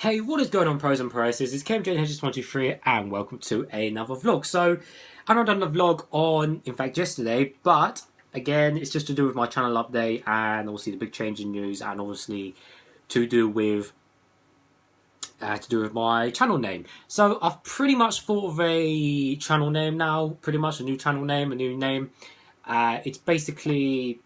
Hey, what is going on, pros and prices? It's KMJ123 and welcome to another vlog. So, I've not done a vlog on, in fact, yesterday, but again, it's just to do with my channel update and obviously the big change in news and obviously to do with my channel name. So, I've pretty much thought of a channel name now, pretty much a new channel name, a new name. It's basically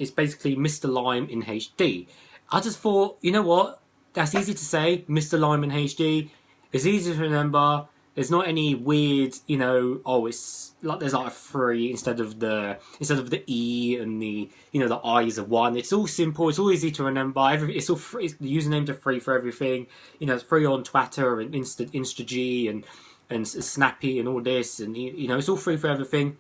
MrLimeInHD. I just thought, you know what? That's easy to say, MrLimeInHD. It's easy to remember. There's not any weird, oh, it's like there's like a 3 instead of the E and the the I is a 1. It's all simple. It's all easy to remember. It's all free. The usernames are free for everything. It's free on Twitter and Instag and Snappy and all this, and it's all free for everything.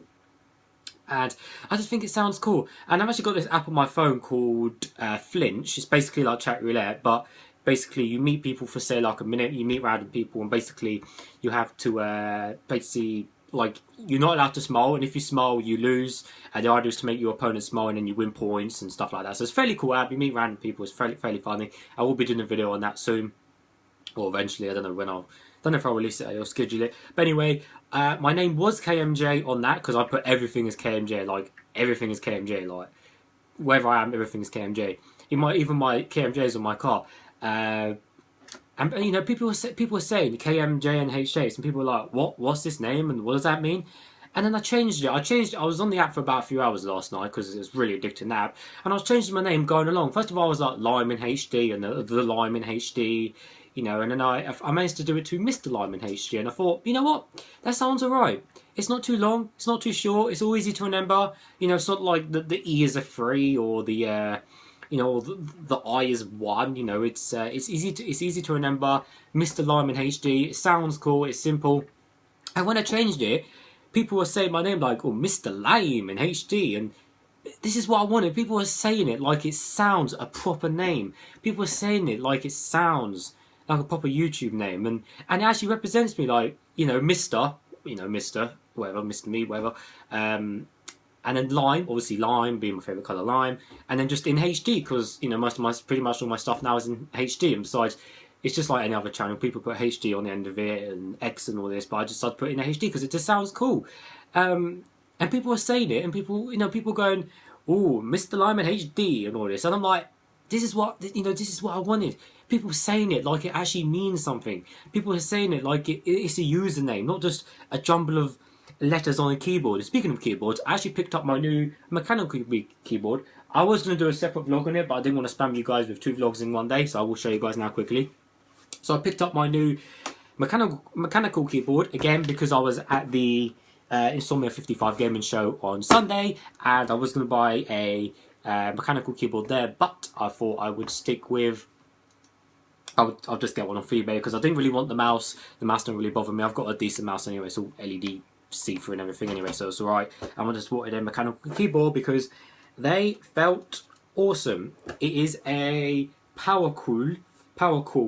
And I just think it sounds cool. And I've actually got this app on my phone called Flinch. It's basically like chat roulette, but basically you meet people for say like a minute. You meet random people, and basically you have to basically like you're not allowed to smile, and if you smile you lose. And the idea is to make your opponent smile, and then you win points and stuff like that. So it's a fairly cool app. You meet random people. It's fairly funny. I will be doing a video on that soon, or eventually. I don't know when I'll. Don't know if I'll release it or schedule it. But anyway, my name was KMJ on that because I put everything as KMJ. Like, everything is KMJ. Like, wherever I am, everything is KMJ. Even my KMJs on my car. And people are saying KMJ and HJ. Some people are like, what's this name and what does that mean? And then I changed it. I was on the app for about a few hours last night because it was really addicting app. And I was changing my name going along. First of all, I was like LimeInHD and the LimeInHD. And then I managed to do it to MrLimeInHD, and I thought, you know what, that sounds alright. It's not too long, it's not too short, it's all easy to remember. It's not like the E is a 3 or the the I is 1. It's easy to remember. MrLimeInHD. It sounds cool. It's simple. And when I changed it, people were saying my name like, oh, MrLimeInHD, and this is what I wanted. People were saying it like it sounds a proper name. People were saying it like it sounds like a proper YouTube name, and it actually represents me, like Mr. Whatever, Mr. Me, whatever. And then Lime, obviously Lime being my favourite colour, Lime, and then just in HD because pretty much all my stuff now is in HD. And besides, it's just like any other channel. People put HD on the end of it and X and all this, but I just started putting in HD because it just sounds cool. And people were saying it, and people going, oh, MrLimeInHD and all this, and I'm like, this is what I wanted. People saying it like it actually means something. People are saying it like it's a username, not just a jumble of letters on a keyboard. And speaking of keyboards, I actually picked up my new mechanical keyboard. I was going to do a separate vlog on it, but I didn't want to spam you guys with 2 vlogs in one day, so I will show you guys now quickly. So I picked up my new mechanical keyboard, again, because I was at the Insomnia 55 gaming show on Sunday, and I was going to buy a mechanical keyboard there, but I thought I would stick with I'll just get one on eBay because I didn't really want the mouse. The mouse don't really bother me. I've got a decent mouse anyway. It's all LED see-through and everything anyway, so it's alright. And I just wanted a mechanical keyboard because they felt awesome. It is a power cool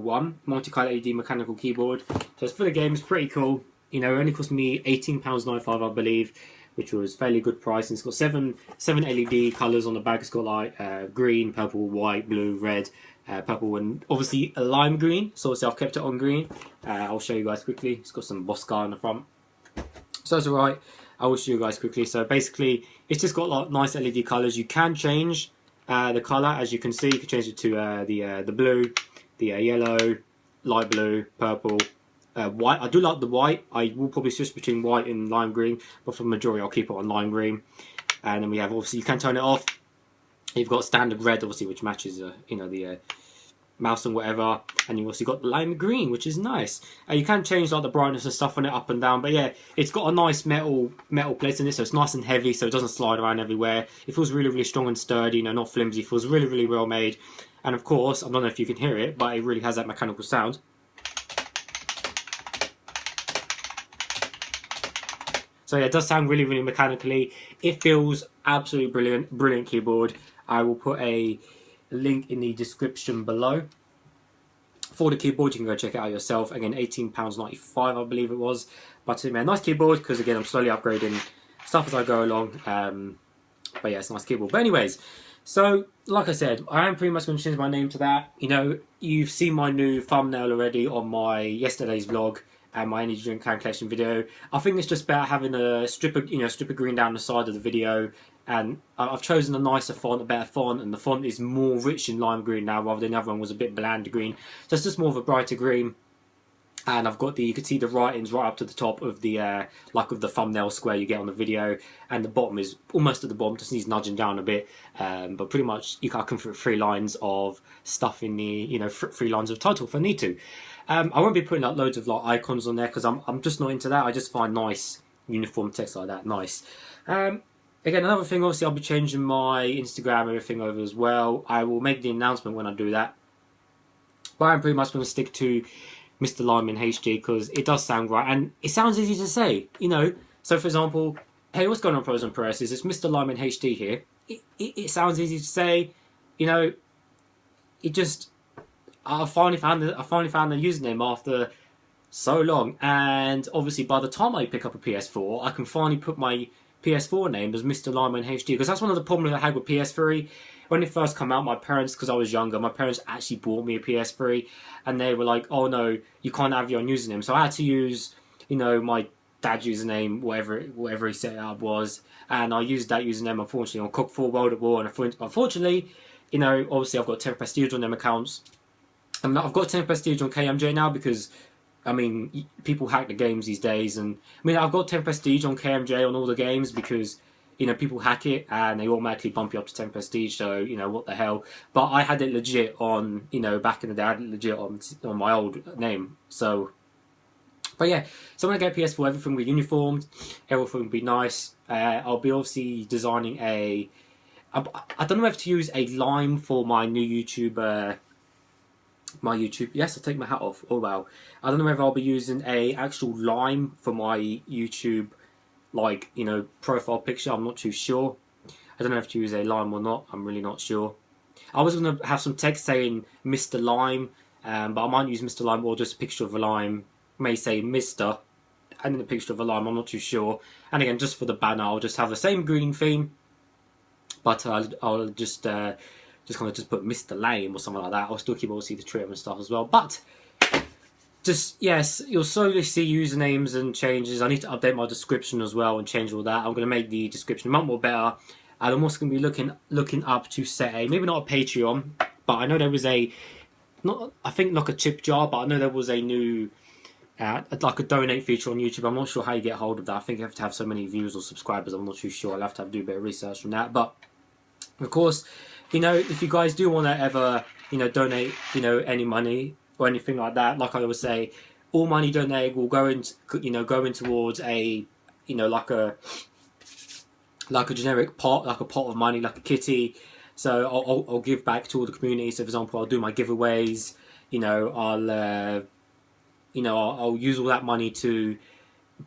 one, multi-color LED mechanical keyboard. So it's for the game. It's pretty cool. It only cost me £18.95, I believe, which was fairly good price. And it's got seven LED colours on the back. It's got like green, purple, white, blue, red, purple, and obviously a lime green. So obviously I've kept it on green. I'll show you guys quickly. It's got some Boss car on the front. So it's alright. I will show you guys quickly. So basically, it's just got like nice LED colours. You can change the colour, as you can see. You can change it to the blue, the yellow, light blue, purple, white. I do like the white. I will probably switch between white and lime green, but for the majority I'll keep it on lime green. And then we have, obviously, you can turn it off. You've got standard red, obviously, which matches the mouse and whatever, and you've also got the lime green, which is nice. You can change like the brightness and stuff on it up and down, but yeah, it's got a nice metal plate in it, so it's nice and heavy, so it doesn't slide around everywhere. It feels really strong and sturdy, not flimsy. It feels really well made. And of course, I don't know if you can hear it, but it really has that mechanical sound. So yeah, it does sound really mechanically. It feels absolutely brilliant keyboard. I will put a link in the description below for the keyboard. You can go check it out yourself. Again, £18.95, I believe it was. But it's a nice keyboard because again, I'm slowly upgrading stuff as I go along. But yeah, it's a nice keyboard. But anyways, So, like I said, I am pretty much going to change my name to that. You know, you've seen my new thumbnail already on my yesterday's vlog and my energy drink can collection video. I think it's just about having a strip of green down the side of the video, and I've chosen a nicer font, a better font, and the font is more rich in lime green now rather than the other one was a bit bland green. So it's just more of a brighter green. And I've got you can see the writings right up to the top of the of the thumbnail square you get on the video, and the bottom is almost at the bottom, just needs nudging down a bit. But pretty much I can put 3 lines of stuff in the 3 lines of title if I need to. I won't be putting like loads of like icons on there because I'm just not into that. I just find nice uniform text like that nice. Again, another thing, obviously I'll be changing my Instagram everything over as well. I will make the announcement when I do that. But I'm pretty much going to stick to MrLimeInHD because it does sound right and it sounds easy to say, you know. So for example, hey, what's going on, pros and presses? It's MrLimeInHD here. It sounds easy to say, you know. It just I finally found the username after so long, and obviously by the time I pick up a PS4, I can finally put my PS4 name as MrLimeInHD because that's one of the problems I had with PS3. When it first came out, my parents, because I was younger, my parents actually bought me a PS3, and they were like, "Oh no, you can't have your own username." So I had to use, you know, my dad's username, whatever he set it up was, and I used that username unfortunately on Cook4 World at War, and unfortunately, you know, obviously I've got 10 prestige on them accounts. I've got 10 prestige on KMJ now because, I mean, people hack the games these days, and I mean I've got 10 prestige on KMJ on all the games because, you know, people hack it and they automatically bump you up to 10 prestige, so, you know, what the hell. But I had it legit on, you know, back in the day, I had it legit on my old name. So, but yeah, so when I get PS4, everything will be uniformed, everything will be nice. I'll be obviously designing I don't know whether to use a lime for my new YouTube, yes, I take my hat off, oh wow. I don't know whether I'll be using a actual lime for my YouTube, like, you know, profile picture. I'm not too sure. I don't know if to use a lime or not. I'm really not sure. I was going to have some text saying Mr. Lime, but I might use Mr. Lime or just a picture of a lime. May say Mr. and then a picture of a lime. I'm not too sure. And again, just for the banner, I'll just have the same green theme, but I'll just kind of just put Mr. Lame or something like that. I'll still keep obviously the trim and stuff as well, but just, yes, you'll slowly see usernames and changes. I need to update my description as well and change all that. I'm going to make the description much more better. And I'm also going to be looking up to set maybe not a Patreon, but I know there was I think like a tip jar, but I know there was a new, like a donate feature on YouTube. I'm not sure how you get hold of that. I think you have to have so many views or subscribers. I'm not too sure. I'll have to do a bit of research on that. But, of course, you know, if you guys do want to ever, you know, donate, you know, any money or anything like that, like I always say, all money donated will go in towards a, you know, like a generic pot, like a pot of money, like a kitty. So I'll give back to all the community. So for example, I'll do my giveaways. You know, I'll use all that money to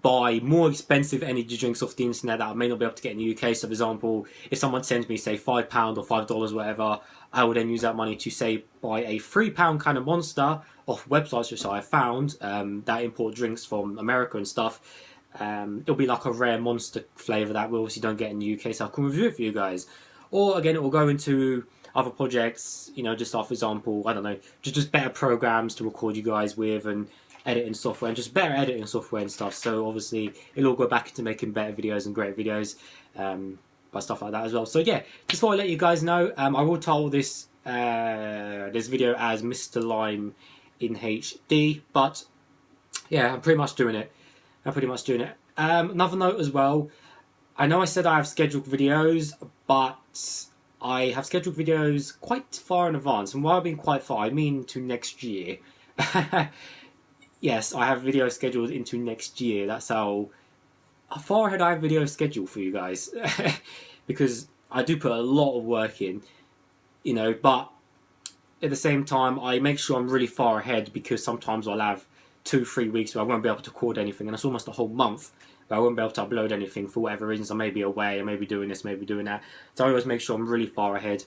buy more expensive energy drinks off the internet that I may not be able to get in the UK. So for example, if someone sends me say £5 or $5 whatever, I will then use that money to say buy a £3 kind of Monster off websites which I found that import drinks from America and stuff. It'll be like a rare Monster flavour that we obviously don't get in the UK, so I can review it for you guys. Or again, it will go into other projects, you know, just like for example, I don't know, just better programs to record you guys with and editing software and just better editing software and stuff. So obviously it'll all go back into making better videos and great videos, by stuff like that as well. So yeah, just thought I'd let you guys know. I will title this video as Mr. Lime in HD, but yeah, I'm pretty much doing it. Another note as well, I know I said I have scheduled videos, but I have scheduled videos quite far in advance, and while I mean quite far, I mean to next year. Yes, I have videos scheduled into next year. That's how far ahead I have videos scheduled for you guys. Because I do put a lot of work in, you know, but at the same time, I make sure I'm really far ahead because sometimes I'll have 2-3 weeks where I won't be able to record anything, and it's almost a whole month where I won't be able to upload anything for whatever reasons. I may be away, I may be doing this, maybe doing that. So I always make sure I'm really far ahead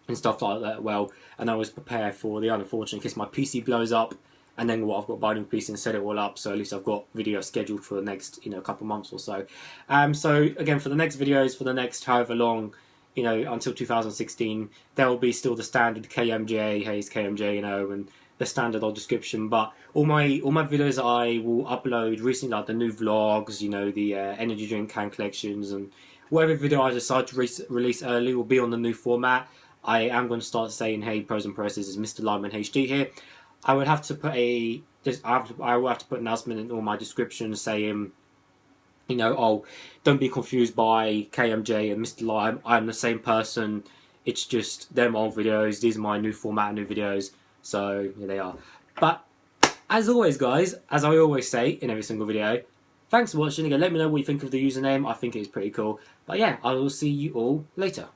and stuff like that. Well, and I always prepare for the unfortunate in case my PC blows up, and then what, I've got to buy a new PC and set it all up. So at least I've got video scheduled for the next, you know, couple months or so. So again, for the next videos, for the next however long, you know, until 2016, there will be still the standard KMJ, Hayes KMJ, you know, and the standard old description. But all my videos I will upload recently, like the new vlogs, you know, the energy drink can collections, and whatever video I decide to release early will be on the new format. I am going to start saying, hey, pros and pros, this is MrLimeInHD here. I would have to put I will have to put an announcement in all my descriptions saying, you know, oh, don't be confused by KMJ and Mr. Lime. I'm the same person. It's just them old videos. These are my new format, new videos. So here they are. But as always, guys, as I always say in every single video, thanks for watching. Again, let me know what you think of the username. I think it is pretty cool. But yeah, I will see you all later.